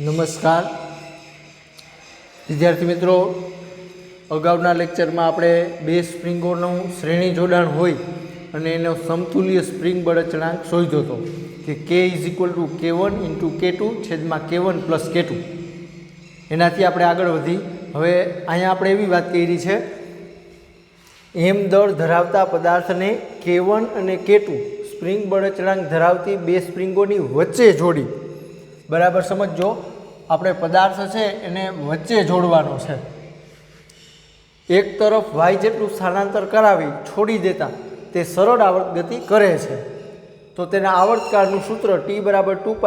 નમસ્કાર વિદ્યાર્થી મિત્રો, અગાઉના લેક્ચરમાં આપણે બે સ્પ્રિંગોનું શ્રેણી જોડાણ હોય અને એનો સમતુલ્ય સ્પ્રિંગ બળ અચળાંક શોધ્યો હતો કે K = K1 × K2 છેદમાં K1 + K2. એનાથી આપણે આગળ વધી હવે અહીંયા આપણે એવી વાત કરી છે, એમ દળ ધરાવતા પદાર્થને K1 અને K2 સ્પ્રિંગ બળ અચળાંક ધરાવતી બે સ્પ્રિંગોની વચ્ચે જોડી. બરાબર સમજો, આપણે પદાર્થ છે એને વચ્ચે જોડવાનો છે. એક તરફ y જેટલું સ્થાનાંતર કરાવી છોડી દેતા તે સરળ આવર્ત ગતિ કરે છે. તો તેના આવર્તકાળનું સૂત્ર T = 2π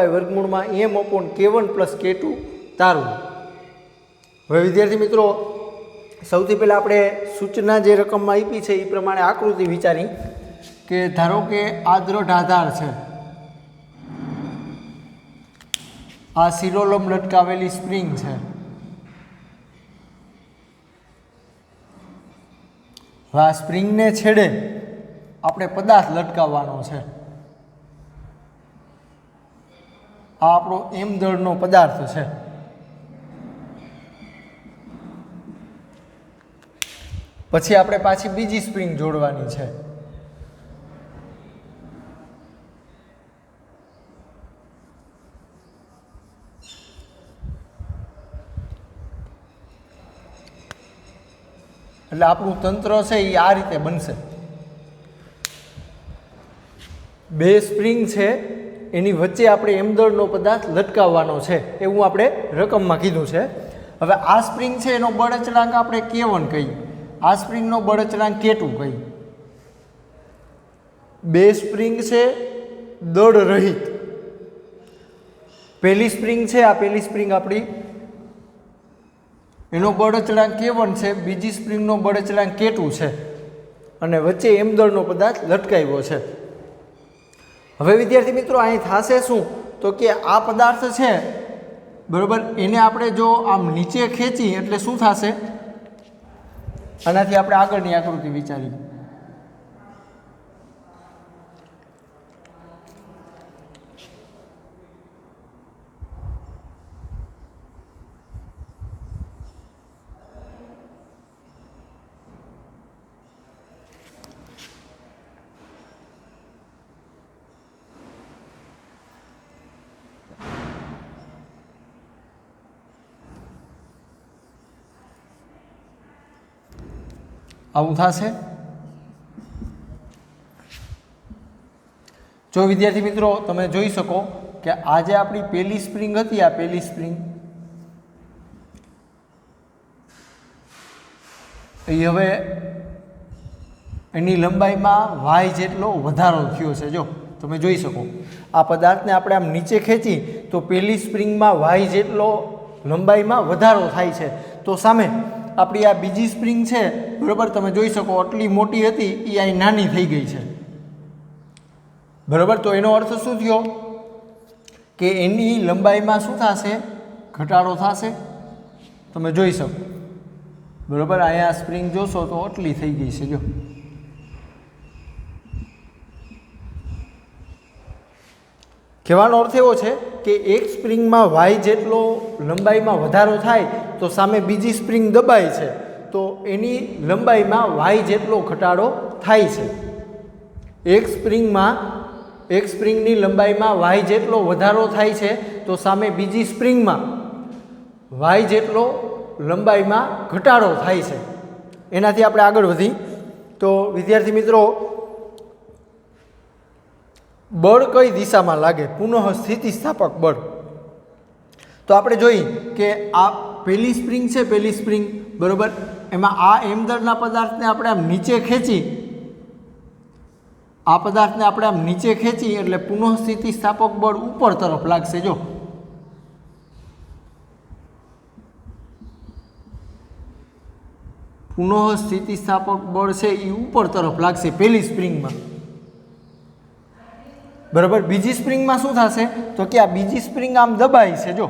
m/K1 + K2 તારવું. હવે વિદ્યાર્થી મિત્રો, સૌથી પહેલાં આપણે સૂચના જે રકમમાં આપી છે એ પ્રમાણે આકૃતિ વિચારી કે ધારો કે આ દ્રઢ આધાર છે, આ શિરોલંબ લટકાવેલી સ્પ્રિંગ છે. હવે આ સ્પ્રિંગને છેડે આપણે પદાર્થ લટકાવવાનો છે. આ આપણો એમ દળનો પદાર્થ છે. પછી આપણે પાછી બીજી સ્પ્રિંગ જોડવાની છે. એટલે આપણું તંત્ર છે એ આ રીતે બનશે. બે સ્પ્રિંગ છે એની વચ્ચે આપણે એમદળનો પદાર્થ લટકાવવાનો છે એવું આપણે રકમમાં કીધું છે. હવે આ સ્પ્રિંગ છે એનો બળ અચળાંક આપણે K1 કહીએ, આ સ્પ્રિંગનો બળ અચળાંક K2 કહીએ. બે સ્પ્રિંગ છે દળ રહિત. પહેલી સ્પ્રિંગ છે, આ પહેલી સ્પ્રિંગ આપણી, એનો બળ અચળાંક K1 છે, બીજી સ્પ્રિંગનો બળ અચળાંક K2 છે અને વચ્ચે એમદળનો પદાર્થ લટકાવ્યો છે. હવે વિદ્યાર્થી મિત્રો, અહીં થશે શું તો કે આ પદાર્થ છે બરાબર, એને આપણે જો આમ નીચે ખેંચી એટલે શું થશે, આનાથી આપણે આગળની આકૃતિ વિચારીએ. આવું થશે. જો વિદ્યાર્થી મિત્રો તમે જોઈ શકો કે આ જે આપણી પહેલી સ્પ્રિંગ હતી, આ પહેલી સ્પ્રિંગ એ હવે એની લંબાઈમાં y જેટલો વધારો થયો છે. જો તમે જોઈ શકો, આ પદાર્થને આપણે આમ નીચે ખેંચી તો પહેલી સ્પ્રિંગમાં y જેટલો લંબાઈમાં વધારો થાય છે. તો સામે આપણી આ બીજી સ્પ્રિંગ છે બરાબર, તમે જોઈ શકો આટલી મોટી હતી એ અહીં નાની થઈ ગઈ છે બરાબર. તો એનો અર્થ શું થયો કે એની લંબાઈમાં શું થશે, ઘટાડો થશે. તમે જોઈ શકો બરાબર, અહીંયા સ્પ્રિંગ જોશો તો આટલી થઈ ગઈ છે. જો કહેવાનો અર્થ એવો છે કે એક સ્પ્રિંગમાં y જેટલો લંબાઈમાં વધારો થાય તો સામે બીજી સ્પ્રિંગ દબાય છે તો એની લંબાઈમાં y જેટલો ઘટાડો થાય છે. એક સ્પ્રિંગની લંબાઈમાં y જેટલો વધારો થાય છે તો સામે બીજી સ્પ્રિંગમાં y જેટલો લંબાઈમાં ઘટાડો થાય છે. એનાથી આપણે આગળ વધી તો વિદ્યાર્થી મિત્રો, બળ કઈ દિશામાં લાગે, પુનઃ સ્થિતિસ્થાપક બળ. તો આપણે જોઈ કે આ પહેલી સ્પ્રિંગ છે, પહેલી સ્પ્રિંગ બરાબર, એમાં આ એમદળના પદાર્થને આપણે આમ નીચે ખેંચી, આ પદાર્થને આપણે આમ નીચે ખેંચી એટલે પુનઃ સ્થિતિસ્થાપક બળ ઉપર તરફ લાગશે. જો પુનઃ સ્થિતિસ્થાપક બળ છે એ ઉપર તરફ લાગશે પહેલી સ્પ્રિંગમાં બરાબર. બીજી સ્પ્રિંગમાં શું થશે તો કે આ બીજી સ્પ્રિંગ આમ દબાય છે. જો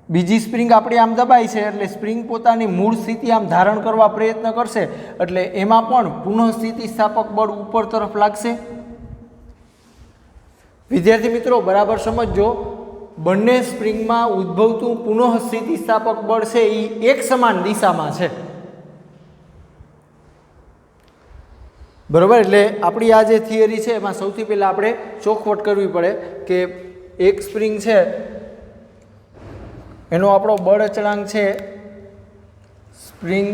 બીજી સ્પ્રિંગ આપણી આમ દબાય છે એટલે સ્પ્રિંગ પોતાની મૂળ સ્થિતિ આમ ધારણ કરવા પ્રયત્ન કરશે એટલે એમાં પણ પુનઃ સ્થિતિસ્થાપક બળ ઉપર તરફ લાગશે. વિદ્યાર્થી મિત્રો બરાબર સમજજો, બંને સ્પ્રિંગમાં ઉદ્ભવતું પુનઃ સ્થિતિસ્થાપક બળ છે એ એક સમાન દિશામાં છે, બરાબર. એટલે આપણી આ જે થિયરી છે એમાં સૌથી પહેલાં આપણે ચોખવટ કરવી પડે કે એક સ્પ્રિંગ છે એનો આપણો બળ અચળાંક છે સ્પ્રિંગ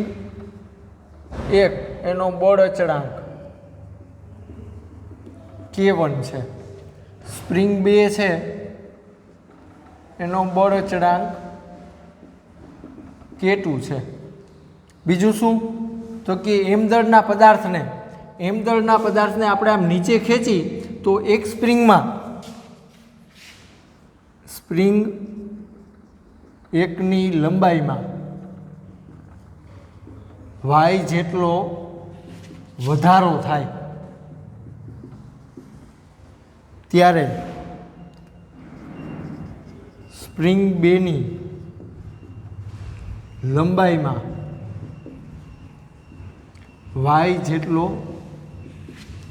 1 એનો બળ અચળાંક K1 છે, સ્પ્રિંગ 2 છે એનો બળ અચળાંક K2 છે. બીજું શું તો કે એમ દળના પદાર્થને આપણે આમ નીચે ખેંચી તો એક સ્પ્રિંગમાં સ્પ્રિંગ 1ની લંબાઈમાં y જેટલો વધારો થાય ત્યારે સ્પ્રિંગ 2ની લંબાઈમાં y જેટલો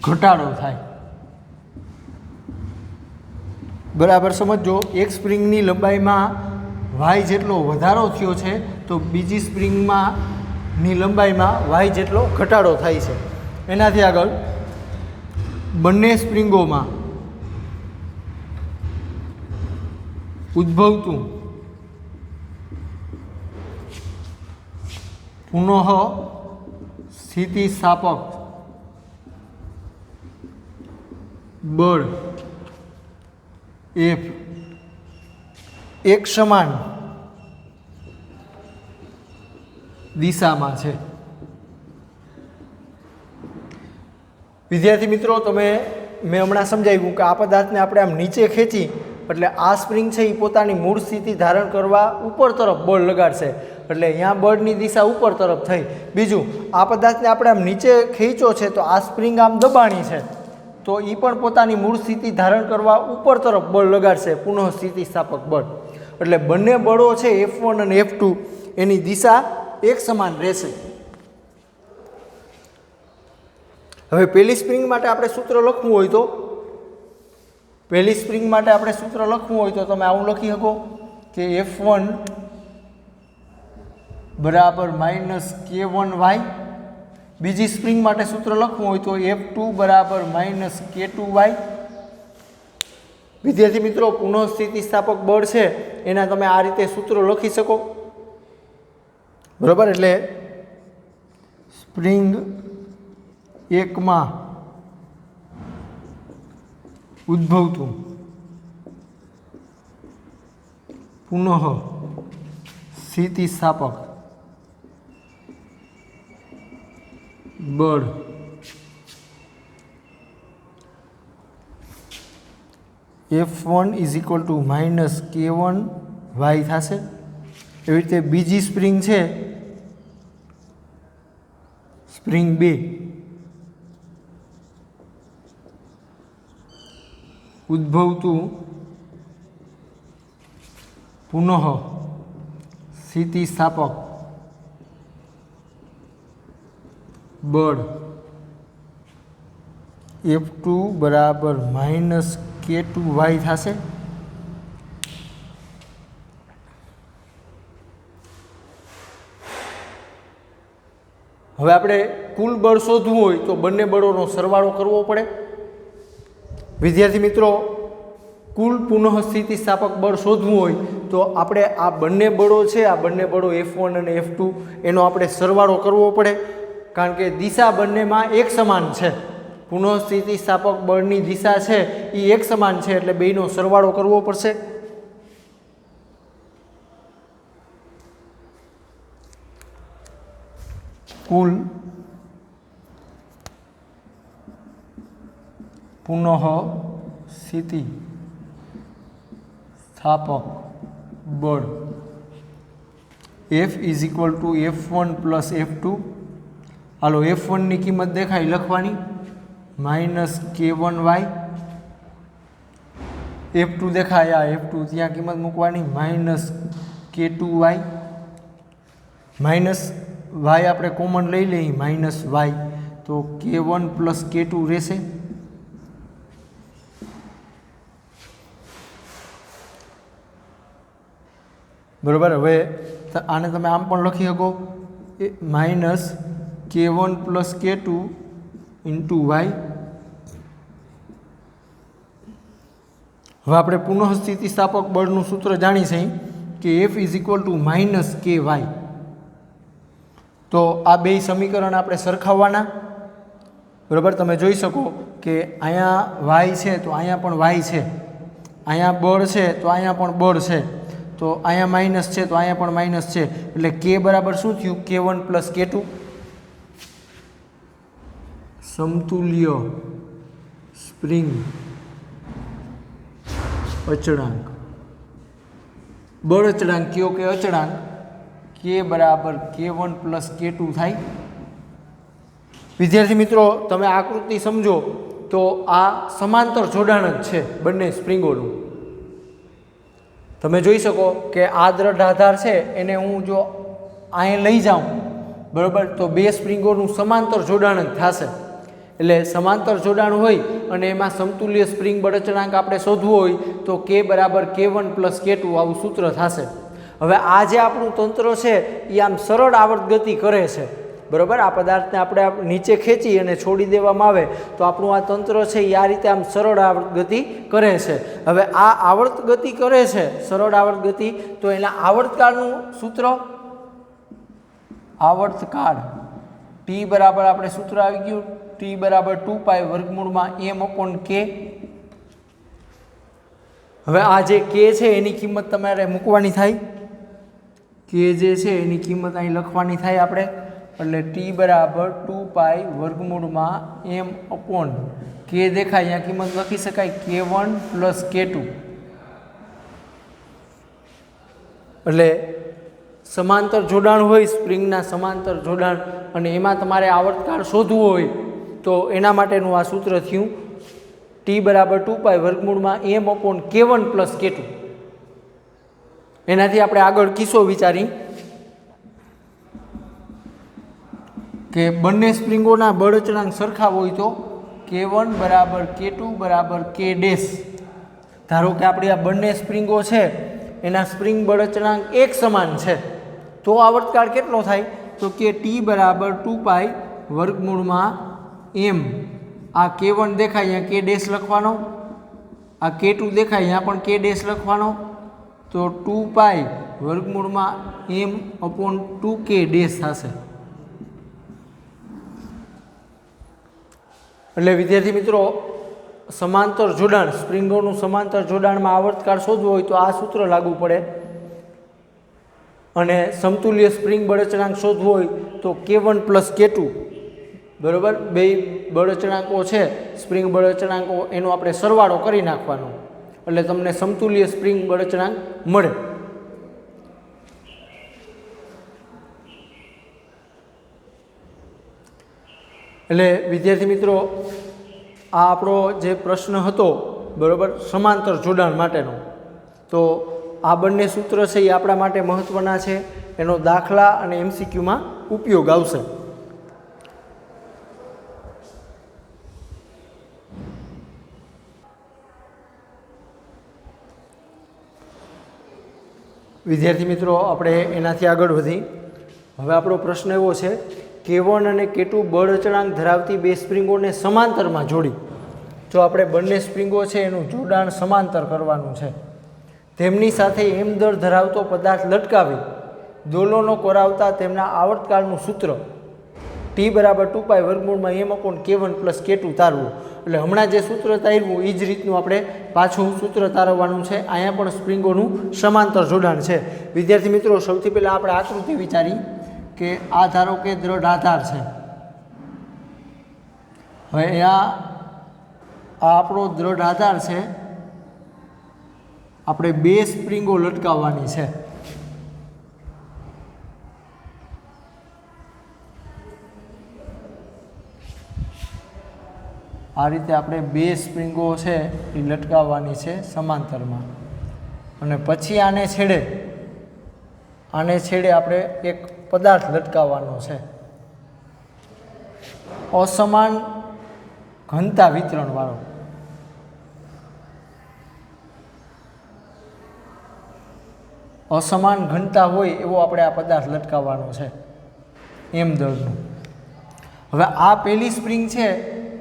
ઘટાડો થાય. બરાબર સમજો. એક સ્પ્રિંગની લંબાઈમાં y જેટલો વધારો થયો છે તો બીજી સ્પ્રિંગમાં ની લંબાઈમાં y જેટલો ઘટાડો થાય છે. એનાથી આગળ બંને સ્પ્રિંગોમાં ઉદ્ભવતું પુનઃ સ્થિતિસ્થાપક બળ F એક સમાન દિશામાં છે. વિદ્યાર્થી મિત્રો, મેં હમણાં સમજાવ્યું કે આ પદાર્થને આપણે આમ નીચે ખેંચી એટલે આ સ્પ્રિંગ છે એ પોતાની મૂળ સ્થિતિ ધારણ કરવા ઉપર તરફ બળ લગાડશે, એટલે અહીંયા બળની દિશા ઉપર તરફ થઈ. બીજું, આ પદાર્થને આપણે આમ નીચે ખેંચો છે તો આ સ્પ્રિંગ આમ દબાણી છે તો એ પણ પોતાની મૂળ સ્થિતિ ધારણ કરવા ઉપર તરફ બળ લગાડશે, પુનઃ સ્થિતિસ્થાપક બળ. એટલે બંને બળો છે F1 અને F2 એની દિશા એક સમાન રહેશે. હવે પહેલી સ્પ્રિંગ માટે આપણે સૂત્ર લખવું હોય તો તમે આવું લખી શકો કે F1 બરાબર -K1y. બીજી સ્પ્રિંગ માટે સૂત્ર લખવું હોય તો F2 બરાબર -K2y. વિદ્યાર્થી મિત્રો, પુનઃ સ્થિતિસ્થાપક બળ છે એના તમે આ રીતે સૂત્રો લખી શકો, બરાબર. એટલે સ્પ્રિંગ 1 માં ઉદ્ભવતું પુનઃ સ્થિતિસ્થાપક બળ F1 = -K1y થશે. એવી રીતે બીજી સ્પ્રિંગ છે સ્પ્રિંગ 2 ઉદ્ભવતું પુનઃ સ્થિતિસ્થાપક બળ F2 બરાબર -K2y થશે. હવે આપણે કુલ બળ શોધવું હોય તો બંને બળોનો સરવાળો કરવો પડે. વિદ્યાર્થી મિત્રો, કુલ પુનઃ સ્થિતિસ્થાપક બળ શોધવું હોય તો આપણે આ બંને બળો છે, આ બંને બળો F1 અને F2 એનો આપણે સરવાળો કરવો પડે, કારણ કે દિશા બંનેમાં એક સમાન છે. પુનઃ સ્થિતિસ્થાપક બળની દિશા છે એ એક સમાન છે, એટલે બેયનો સરવાળો કરવો પડશે. કુલ પુનઃ સ્થિતિસ્થાપક બળ F = F1 + F2. હાલો, F1 ની કિંમત દેખાય લખવાની -K1y. F2 દેખાય, આ F2 ત્યાં કિંમત મૂકવાની -K2y. -y આપણે કોમન લઈ લઈએ -y તો K1 + K2 રહેશે. બરાબર. હવે આને તમે આમ પણ લખી શકો minus K1 plus K2 into Y. હવે આપણે પુનઃ સ્થિતિસ્થાપક બળનું સૂત્ર જાણીશું કે F is equal to minus કે વાય. તો આ બે સમીકરણ આપણે સરખાવવાના. બરાબર. તમે જોઈ શકો કે અહીંયા વાય છે તો અહીંયા પણ વાય છે, અહીંયા બળ છે તો અહીંયા પણ બળ છે, તો અહીંયા માઇનસ છે તો અહીંયા પણ માઇનસ છે. એટલે કે બરાબર શું થયું? K1 plus K2. સમતુલ્ય સ્પ્રિંગ અચળાંક. બળ અચળાંક કયો કે અચળાંક? કે બરાબર K1 પ્લસ K2 થાય. વિદ્યાર્થી મિત્રો, તમે આકૃતિ સમજો તો આ સમાંતર જોડાણ જ છે બંને સ્પ્રિંગોનું. તમે જોઈ શકો કે આ દ્રઢ આધાર છે એને હું જો અહીં લઈ જાઉં, બરાબર, તો બે સ્પ્રિંગોનું સમાંતર જોડાણ જ થશે. એટલે સમાંતર જોડાણ હોય અને એમાં સમતુલ્ય સ્પ્રિંગ બળ અચળાંક આપણે શોધવું હોય તો K બરાબર K1 પ્લસ K2 આવું સૂત્ર થશે. હવે આ જે આપણું તંત્ર છે એ આમ સરળ આવર્ત ગતિ કરે છે. બરાબર. આ પદાર્થને આપણે નીચે ખેંચી અને છોડી દેવામાં આવે તો આપણું આ તંત્ર છે એ આ રીતે આમ સરળ આવર્ત ગતિ કરે છે. હવે આ આવર્ત ગતિ કરે છે, સરળ આવર્ત ગતિ, તો એના આવર્તકાળનું સૂત્ર, આવર્તકાળ T બરાબર આપણે સૂત્ર આવી ગયું T બરાબર 2π વર્ગમૂળમાં m/k. હવે આ જે K છે એની કિંમત તમારે મૂકવાની થાય. K જે છે એની કિંમત અહીં લખવાની થાય આપણે. એટલે T બરાબર 2π વર્ગમૂળમાં m/k દેખાય, અહીંયા કિંમત લખી શકાય K1 પ્લસ K2. એટલે સમાંતર જોડાણ હોય, સ્પ્રિંગના સમાંતર જોડાણ, અને એમાં તમારે આવર્તકાળ શોધવું હોય તો એના માટેનું આ સૂત્ર થયું T બરાબર 2π વર્ગમૂળમાં m/K1 પ્લસ K2. એનાથી આપણે આગળ કિસ્સો વિચારી કે બંને સ્પ્રિંગોના બળ અચળાંક સરખા હોય તો K1 બરાબર K2 બરાબર K ડેશ. ધારો કે આપણી આ બંને સ્પ્રિંગો છે એના સ્પ્રિંગ બળ અચળાંક એક સમાન છે તો આવર્તકાળ કેટલો થાય? તો કે T બરાબર 2π વર્ગમૂળમાં m. આ K1 દેખાય અહીંયા K ડેશ લખવાનો, આ K2 દેખાય અહીંયા પણ K ડેશ લખવાનો, તો 2π વર્ગમૂળમાં m/2k ડેશ થશે. એટલે વિદ્યાર્થી મિત્રો, સમાંતર જોડાણ, સ્પ્રિંગોનું સમાંતર જોડાણમાં આવર્તકાળ શોધવું હોય તો આ સૂત્ર લાગુ પડે, અને સમતુલ્ય સ્પ્રિંગ બળ અચળાંક શોધવું હોય તો K1 પ્લસ K2. બરાબર. બે બળ અચળાંકો છે, સ્પ્રિંગ બળ અચળાંકો, એનો આપણે સરવાળો કરી નાખવાનો એટલે તમને સમતુલ્ય સ્પ્રિંગ બળ અચળાંક મળે. એટલે વિદ્યાર્થી મિત્રો, આ આપણો જે પ્રશ્ન હતો, બરાબર, સમાંતર જોડાણ માટેનો, તો આ બંને સૂત્ર છે એ આપણા માટે મહત્ત્વના છે. એનો દાખલા અને MCQમાં ઉપયોગ આવશે. વિદ્યાર્થી મિત્રો, આપણે એનાથી આગળ વધી. હવે આપણો પ્રશ્ન એવો છે, K1 અને K2 બળ અચળાંક ધરાવતી બે સ્પ્રિંગોને સમાંતરમાં જોડી. જો આપણે બંને સ્પ્રિંગો છે એનું જોડાણ સમાંતર કરવાનું છે, તેમની સાથે m દર ધરાવતો પદાર્થ લટકાવી દોલનો કરાવતા તેમના આવર્તકાળનું સૂત્ર T બરાબર 2π વર્ગમૂળમાં m/K1 પ્લસ K2 તારવું. એટલે હમણાં જે સૂત્ર તાર્યું એ જ રીતનું આપણે પાછું સૂત્ર તારવવાનું છે. અહીંયા પણ સ્પ્રિંગોનું સમાંતર જોડાણ છે. વિદ્યાર્થી મિત્રો, સૌથી પહેલાં આપણે આકૃતિ વિચારી કે આ ધારો કે દ્રઢ આધાર છે. હવે આ આપણો દ્રઢ આધાર છે, આપણે બે સ્પ્રિંગો લટકાવવાની છે. આ રીતે આપણે બે સ્પ્રિંગો છે એ લટકાવવાની છે સમાંતરમાં, અને પછી આને છેડે આપણે એક પદાર્થ લટકાવવાનો છે અસમાન ઘનતા વિતરણવાળો. असमान घनता होय एवो आपणे आ पदार्थ लटकावવાનો છે m દળનો। હવે આ પહેલી સ્પ્રિંગ છે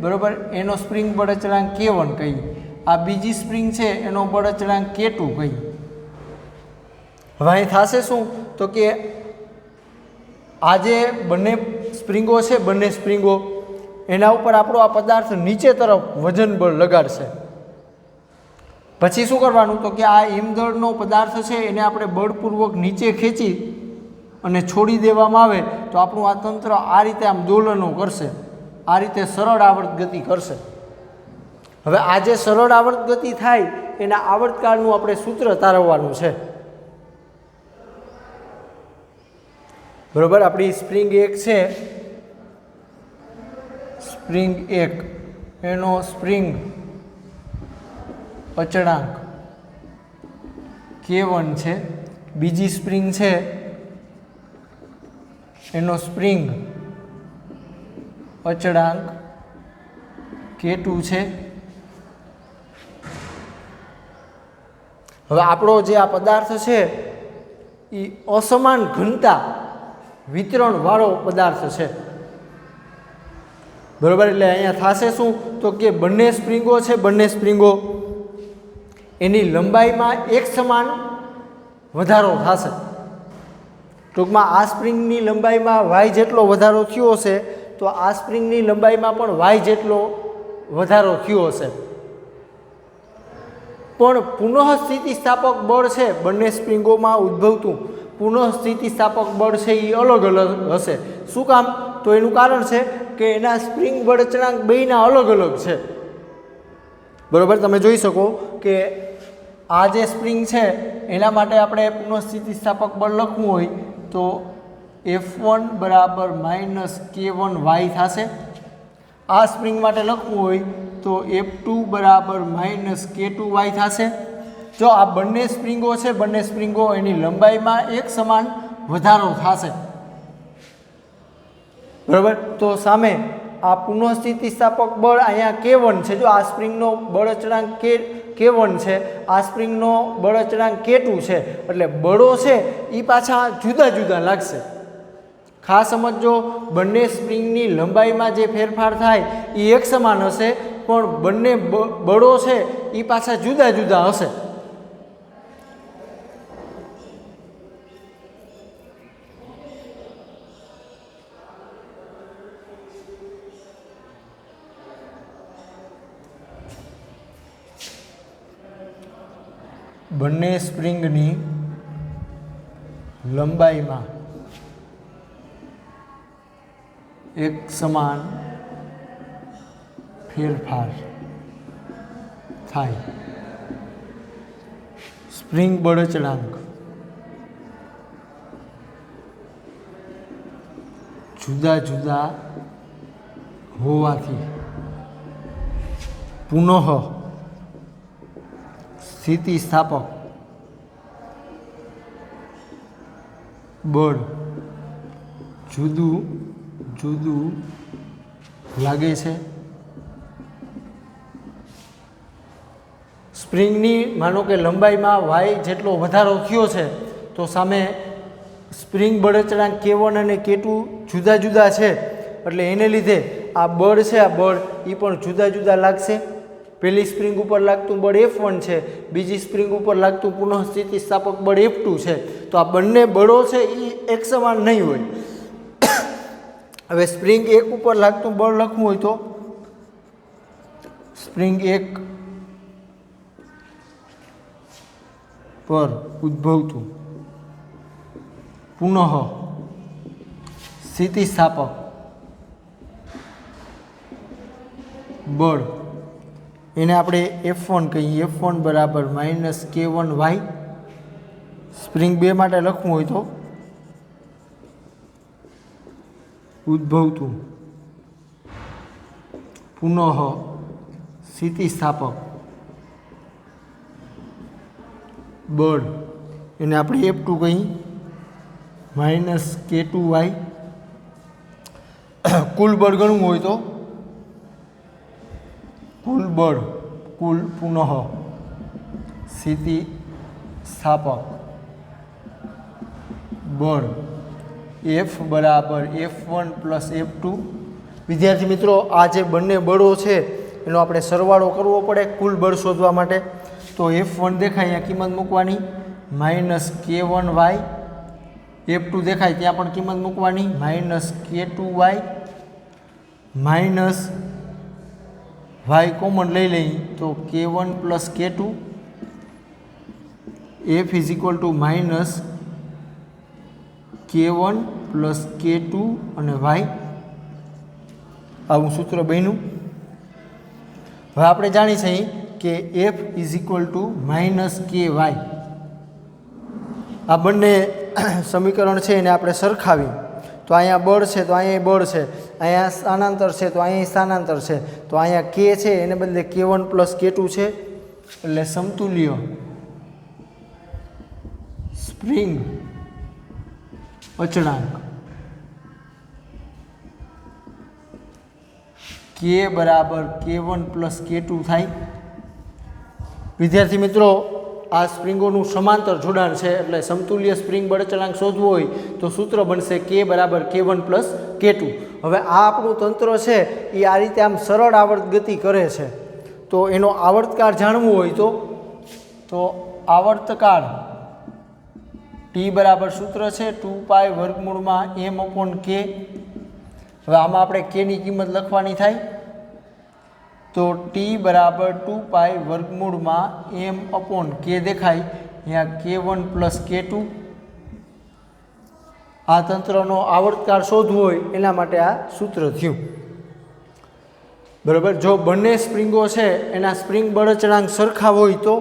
બરાબર, એનો સ્પ્રિંગ બળ અચળાંક K1 કહીએ, આ બીજી સ્પ્રિંગ છે એનો બળ અચળાંક K2 કહીએ। હવે અહીં થશે શું તો કે આ જે બંને સ્પ્રિંગો છે, બંને સ્પ્રિંગો એના ઉપર આપણો આ પદાર્થ નીચે તરફ વજન બળ લગાડશે। પછી શું કરવાનું તો કે આ હિમદળનો પદાર્થ છે એને આપણે બળપૂર્વક નીચે ખેંચી અને છોડી દેવામાં આવે તો આપણું આ તંત્ર આ રીતે આમ દોલનો કરશે, આ રીતે સરળ આવર્ત ગતિ કરશે। હવે આ જે સરળ આવર્ત ગતિ થાય એના આવર્તકાળનું આપણે સૂત્ર તારવવાનું છે બરાબર। આપણી સ્પ્રિંગ 1 છે, સ્પ્રિંગ 1 એનો સ્પ્રિંગ અચળાંક K1 છે, બીજી સ્પ્રિંગ છે એનો સ્પ્રિંગ અચળાંક K2 છે। હવે આપણો જે આ પદાર્થ છે એ અસમાન ઘનતા વિતરણ વાળો પદાર્થ છે બરાબર। એટલે અહીંયા થશે શું તો કે બંને સ્પ્રિંગો છે, બંને સ્પ્રિંગો એની લંબાઈમાં એક સમાન વધારો થશે। ટૂંકમાં આ સ્પ્રિંગની લંબાઈમાં y જેટલો વધારો થયો હશે તો આ સ્પ્રિંગની લંબાઈમાં પણ y જેટલો વધારો થયો હશે, પણ પુનઃસ્થિતિસ્થાપક બળ છે બંને સ્પ્રિંગોમાં ઉદ્ભવતું પુનઃસ્થિતિસ્થાપક બળ છે એ અલગ અલગ હશે। શું કામ તો એનું કારણ છે કે એના સ્પ્રિંગ બળ અચળાંક બેયના અલગ અલગ છે બરાબર। તમે જોઈ શકો કે આ જે સ્પ્રિંગ છે એના માટે આપણે પુનઃસ્થિતિસ્થાપક બળ લખવું હોય તો F1 બરાબર -K1y થશે। આ સ્પ્રિંગ માટે લખવું હોય તો F2 બરાબર -K2y થશે। જો આ બંને સ્પ્રિંગો છે, બંને સ્પ્રિંગો એની લંબાઈમાં એક સમાન વધારો થશે બરાબર। તો સામે આ પુનઃસ્થિતિસ્થાપક બળ અહીંયા K1 છે, જો આ સ્પ્રિંગનો બળ અચળાંક K1 છે, આ સ્પ્રિંગનો બળ અચળાંક K2 છે, એટલે બળો છે એ પાછા જુદા જુદા લાગશે। ખાસ સમજો, બંને સ્પ્રિંગની લંબાઈમાં જે ફેરફાર થાય એ એક સમાન હશે, પણ બંને બળો છે એ પાછા જુદા જુદા હશે। બંને સ્પ્રિંગની લંબાઈમાં એક સમાન ફેરફાર થાય, સ્પ્રિંગ બળ અચળાંક જુદા જુદા હોવાથી પુનઃ સ્થિતિસ્થાપક બળ જુદું જુદું લાગે છે। સ્પ્રિંગની માનો કે લંબાઈમાં y જેટલો વધારો થયો છે તો સામે સ્પ્રિંગ બળ અચળાંક K1 અને K2 જુદા જુદા છે, એટલે એને લીધે આ બળ છે, આ બળ એ પણ જુદા જુદા લાગશે। પહેલી સ્પ્રિંગ ઉપર લાગતું બળ F1 છે, બીજી સ્પ્રિંગ ઉપર લાગતું પુનઃસ્થિતિસ્થાપક બળ F2 છે, તો આ બંને બળો છે એ એક સમાન નહીં હોય। હવે સ્પ્રિંગ 1 ઉપર લાગતું બળ લખવું હોય તો સ્પ્રિંગ 1 પર ઉદ્ભવતું પુનઃ સ્થિતિસ્થાપક બળ એને આપણે F1 કહીએ। F1 બરાબર -K1y। સ્પ્રિંગ 2 માટે લખવું હોય તો ઉદ્ભવતું પુનઃ સ્થિતિસ્થાપક બળ એને આપણે F2 કહીએ -K2y। કુલ બળ ગણવું હોય તો કુલ બળ, કુલ પુનઃ સ્થિતિસ્થાપક બળ F બરાબર F1 પ્લસ F2। વિદ્યાર્થી મિત્રો આ જે બંને બળો છે એનો આપણે સરવાળો કરવો પડે કુલ બળ શોધવા માટે। તો F1 દેખાય અહીંયા કિંમત મૂકવાની -K1y, F2 દેખાય ત્યાં પણ કિંમત મૂકવાની -K2y માઇનસ y કોમન લઈ લઈએ તો K1 plus K2, F is equal to -K1 plus K2 અને y, આવું સૂત્ર બન્યું। હવે આપણે જાણી છીએ કે F is equal to -KY। આ બંને સમીકરણ છે એને આપણે સરખાવી તો અહીંયા બળ છે તો અહીંયા બળ છે, અહીંયા સ્થાનાંતર છે તો અહીંયા સ્થાનાંતર છે, તો અહીંયા K છે એને બદલે K1 પ્લસ K2 છે, એટલે સમતુલ્ય સ્પ્રિંગ અચળાંક K બરાબર K1 પ્લસ K2 થાય। વિદ્યાર્થી મિત્રો આ સ્પ્રિંગોનું સમાંતર જોડાણ છે એટલે સમતુલ્ય સ્પ્રિંગ બળ અચળાંક શોધવો હોય તો સૂત્ર બનશે K બરાબર K1 પ્લસ K2। હવે આ આપણું તંત્ર છે એ આ રીતે આમ સરળ આવર્ત ગતિ કરે છે, તો એનો આવર્તકાળ જાણવું હોય તો આવર્તકાળ T બરાબર સૂત્ર છે 2π વર્ગમૂળમાં m/k। હવે આમાં આપણે K ની કિંમત લખવાની થાય તો T બરાબર 2π વર્ગમૂળમાં m/k દેખાય અહીંયા K1 પ્લસ K2। આ તંત્રનો આવર્તકાળ શોધવો હોય એના માટે આ સૂત્ર થયું, બરાબર। જો બંને સ્પ્રિંગો છે એના સ્પ્રિંગ બળ અચળાંક સરખા હોય તો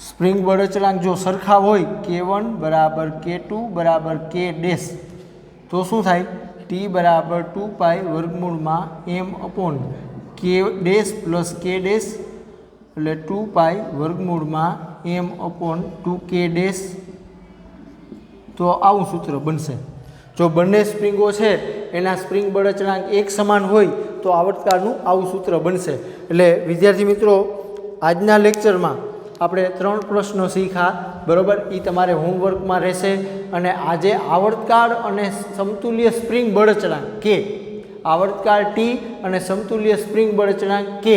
સ્પ્રિંગ બળ અચળાંક જો સરખા હોય K1 બરાબર K2 બરાબર K ડેશ તો શું થાય T બરાબર 2π વર્ગમૂળમાં m/k dash plus K dash એટલે 2π વર્ગમૂળમાં m/2k ડેશ, તો આવું સૂત્ર બનશે। જો બંને સ્પ્રિંગો છે એના સ્પ્રિંગ બળ અચળાંક એક સમાન હોય તો આવર્તકાળનું આવું સૂત્ર બનશે। એટલે વિદ્યાર્થી મિત્રો આજના લેક્ચરમાં આપણે 3 પ્રશ્નો શીખ્યા, બરાબર। એ તમારે હોમવર્કમાં રહેશે અને આજે આવર્તકાળ અને સમતુલ્ય સ્પ્રિંગ બળ અચળાંક K, આવર્તકાળ T અને સમતુલ્ય સ્પ્રિંગ બળ અચળાંક K,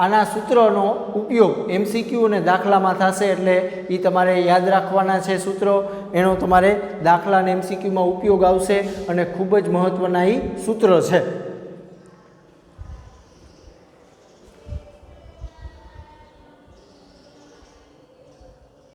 આના સૂત્રનો ઉપયોગ MCQ અને દાખલામાં થશે, એટલે એ તમારે યાદ રાખવાના છે સૂત્રો, એનો તમારે દાખલા અને MCQમાં ઉપયોગ આવશે અને ખૂબ જ મહત્ત્વના એ સૂત્ર છે।